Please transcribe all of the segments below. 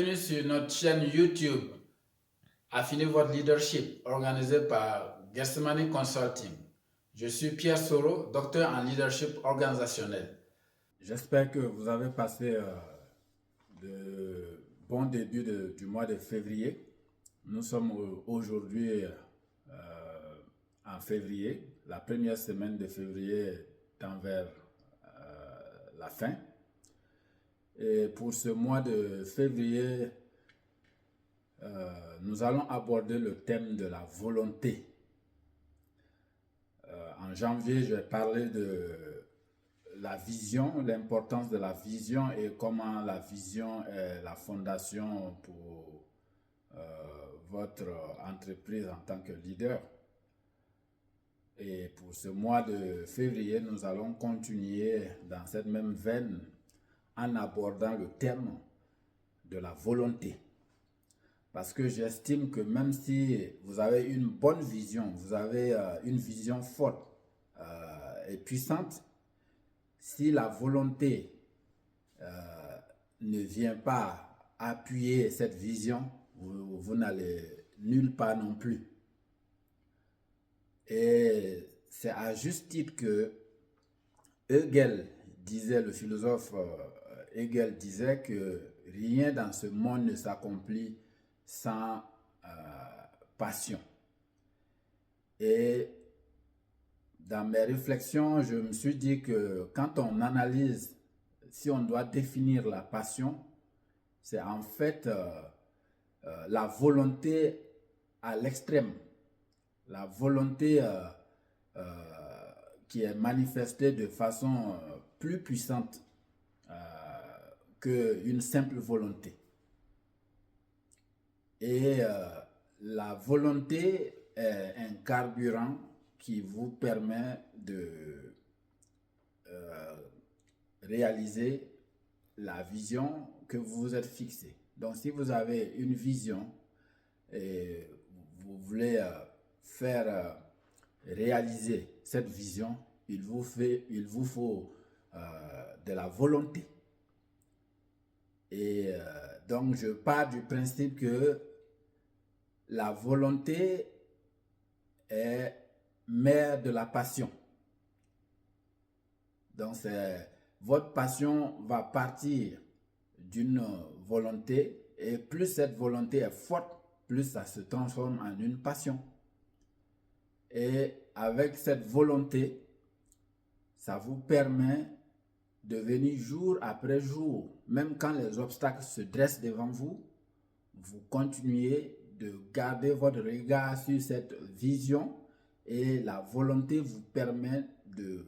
Bienvenue sur notre chaîne YouTube Affinez votre leadership, organisée par Gethsemane Consulting. Je suis Pierre Soro, docteur en leadership organisationnel. J'espère que vous avez passé de bons débuts du mois de février. Nous sommes aujourd'hui en février, la première semaine de février tend vers la fin. Et pour ce mois de février, nous allons aborder le thème de la volonté. En janvier, je vais parler de la vision, l'importance de la vision et comment la vision est la fondation pour votre entreprise en tant que leader. Et pour ce mois de février, nous allons continuer dans cette même veine en abordant le thème de la volonté. Parce que j'estime que même si vous avez une bonne vision, vous avez une vision forte et puissante, si la volonté ne vient pas appuyer cette vision, vous n'allez nulle part non plus. Et c'est à juste titre que Hegel disait, le philosophe Hegel disait que rien dans ce monde ne s'accomplit sans passion. Et dans mes réflexions, je me suis dit que quand on analyse, si on doit définir la passion, c'est en fait la volonté à l'extrême, la volonté qui est manifestée de façon plus puissante qu'une simple volonté. Et la volonté est un carburant qui vous permet de réaliser la vision que vous vous êtes fixée. Donc si vous avez une vision et vous voulez faire réaliser cette vision, il vous faut de la volonté. Et donc je pars du principe que la volonté est mère de la passion. Donc votre passion va partir d'une volonté et plus cette volonté est forte, plus ça se transforme en une passion. Et avec cette volonté, ça vous permet de venir jour après jour, même quand les obstacles se dressent devant vous, vous continuez de garder votre regard sur cette vision et la volonté vous permet de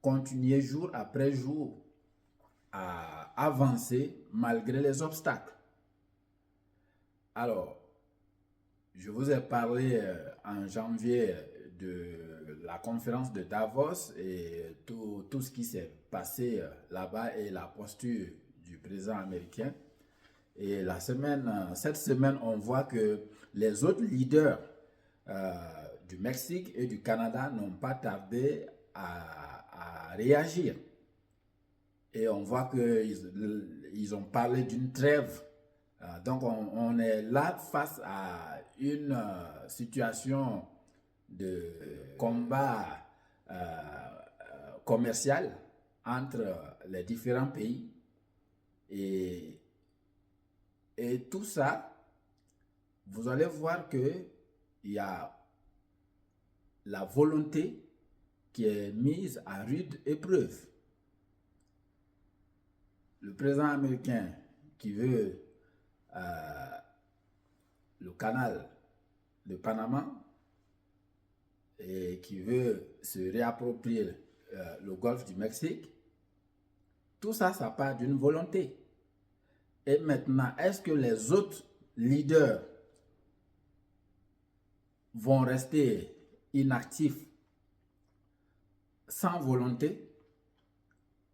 continuer jour après jour à avancer malgré les obstacles. Alors, je vous ai parlé en janvier de la conférence de Davos et tout ce qui s'est passé là-bas et la posture du président américain. Et cette semaine, on voit que les autres leaders du Mexique et du Canada n'ont pas tardé à réagir. Et on voit qu'ils ont parlé d'une trêve. Donc on est là face à une situation de combat commercial entre les différents pays. Et tout ça, vous allez voir qu'il y a la volonté qui est mise à rude épreuve. Le président américain qui veut le canal de Panama et qui veut se réapproprier le golfe du Mexique, tout ça, ça part d'une volonté. Et maintenant, est-ce que les autres leaders vont rester inactifs sans volonté?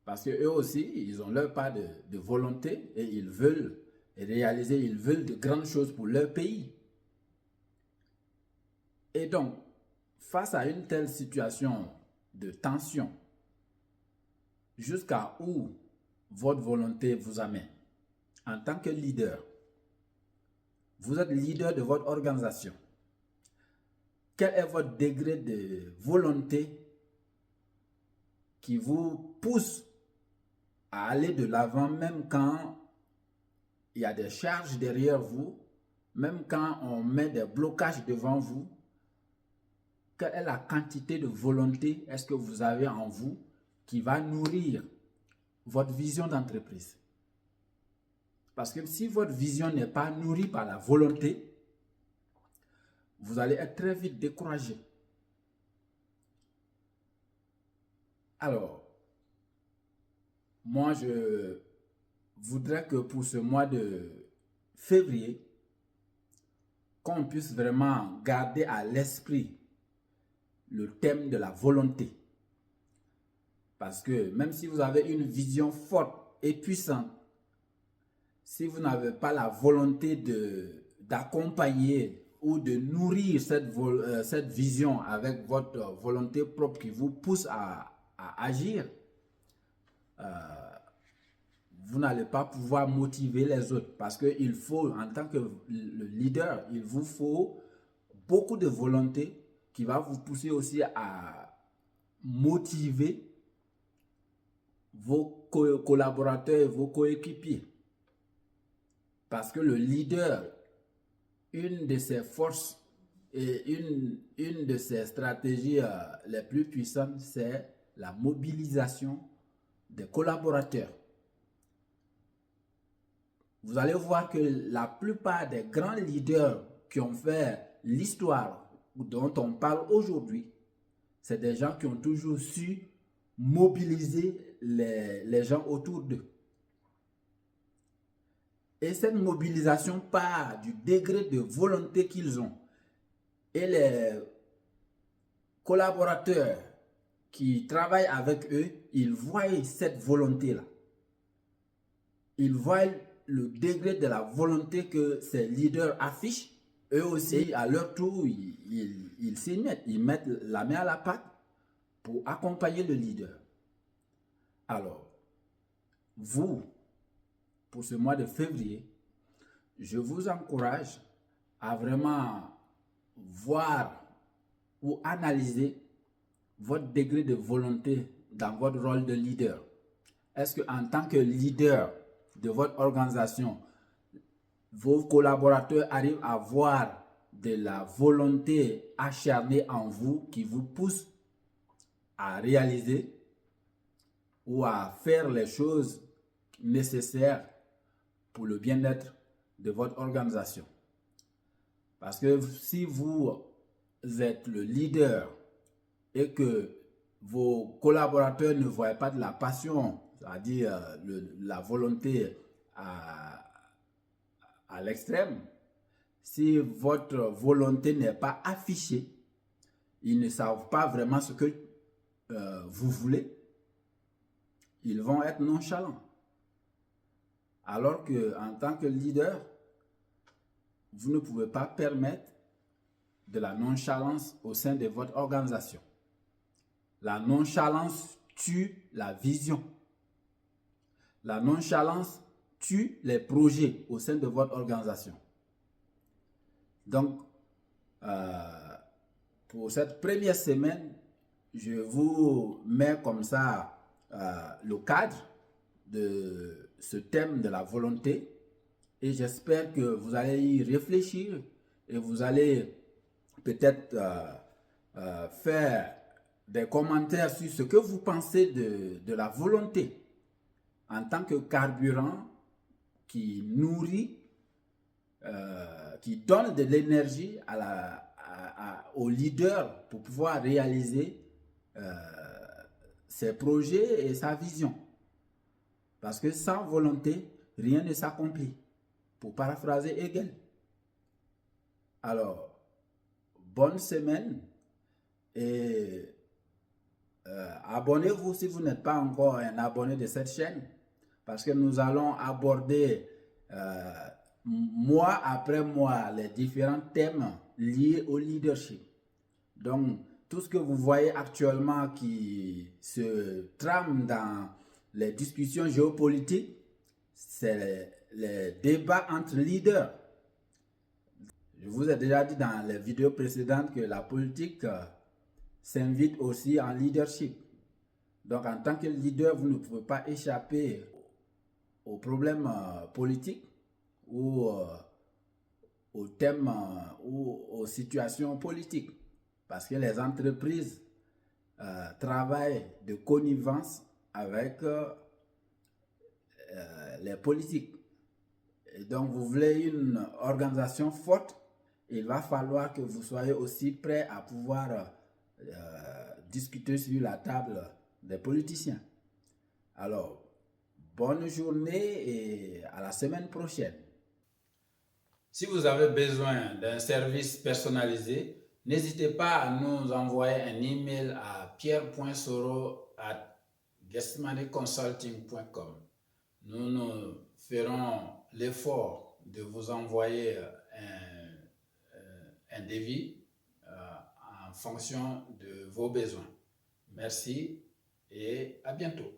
Parce qu'eux aussi, ils ont leur part de volonté et ils veulent réaliser, ils veulent de grandes choses pour leur pays. Et donc, face à une telle situation de tension, jusqu'à où votre volonté vous amène en tant que leader? Vous êtes leader de votre organisation. Quel est votre degré de volonté qui vous pousse à aller de l'avant même quand il y a des charges derrière vous, même quand on met des blocages devant vous? Quelle est la quantité de volonté est-ce que vous avez en vous qui va nourrir votre vision d'entreprise? Parce que si votre vision n'est pas nourrie par la volonté, vous allez être très vite découragé. Alors, moi, je voudrais que pour ce mois de février, qu'on puisse vraiment garder à l'esprit le thème de la volonté. Parce que même si vous avez une vision forte et puissante, si vous n'avez pas la volonté d'accompagner ou de nourrir cette vision avec votre volonté propre qui vous pousse à agir, vous n'allez pas pouvoir motiver les autres. Parce qu'il faut, en tant que le leader, il vous faut beaucoup de volonté qui va vous pousser aussi à motiver vos collaborateurs et vos coéquipiers. Parce que le leader, une de ses forces et une de ses stratégies les plus puissantes, c'est la mobilisation des collaborateurs. Vous allez voir que la plupart des grands leaders qui ont fait l'histoire dont on parle aujourd'hui, c'est des gens qui ont toujours su mobiliser les gens autour d'eux. Et cette mobilisation part du degré de volonté qu'ils ont. Et les collaborateurs qui travaillent avec eux, ils voient cette volonté-là. Ils voient le degré de la volonté que ces leaders affichent. Eux aussi, à leur tour, ils s'y mettent. Ils mettent la main à la pâte pour accompagner le leader. Alors, vous, pour ce mois de février, je vous encourage à vraiment voir ou analyser votre degré de volonté dans votre rôle de leader. Est-ce qu'en tant que leader de votre organisation, vos collaborateurs arrivent à voir de la volonté acharnée en vous qui vous pousse à réaliser ou à faire les choses nécessaires pour le bien-être de votre organisation? Parce que si vous êtes le leader et que vos collaborateurs ne voient pas de la passion, c'est-à-dire la volonté à l'extrême, si votre volonté n'est pas affichée, ils ne savent pas vraiment ce que vous voulez, ils vont être nonchalants. Alors qu'en tant que leader, vous ne pouvez pas permettre de la nonchalance au sein de votre organisation. La nonchalance tue la vision. La nonchalance tue les projets au sein de votre organisation. Donc, pour cette première semaine, je vous mets comme ça le cadre de ce thème de la volonté et j'espère que vous allez y réfléchir et vous allez peut-être faire des commentaires sur ce que vous pensez de la volonté en tant que carburant qui nourrit, qui donne de l'énergie au leader pour pouvoir réaliser ses projets et sa vision. Parce que sans volonté, rien ne s'accomplit. Pour paraphraser Hegel. Alors, bonne semaine et abonnez-vous si vous n'êtes pas encore un abonné de cette chaîne parce que nous allons aborder mois après mois les différents thèmes liés au leadership. Donc, tout ce que vous voyez actuellement qui se trame dans les discussions géopolitiques, c'est les débats entre leaders. Je vous ai déjà dit dans les vidéos précédentes que la politique s'invite aussi en leadership. Donc, en tant que leader, vous ne pouvez pas échapper aux problèmes politiques ou aux thèmes ou aux situations politiques. Parce que les entreprises travaillent de connivence avec les politiques. Et donc, vous voulez une organisation forte, il va falloir que vous soyez aussi prêt à pouvoir discuter sur la table des politiciens. Alors, bonne journée et à la semaine prochaine. Si vous avez besoin d'un service personnalisé, n'hésitez pas à nous envoyer un email à pierre.soro@guestmoneyconsulting.com. Nous ferons l'effort de vous envoyer un devis en fonction de vos besoins. Merci et à bientôt.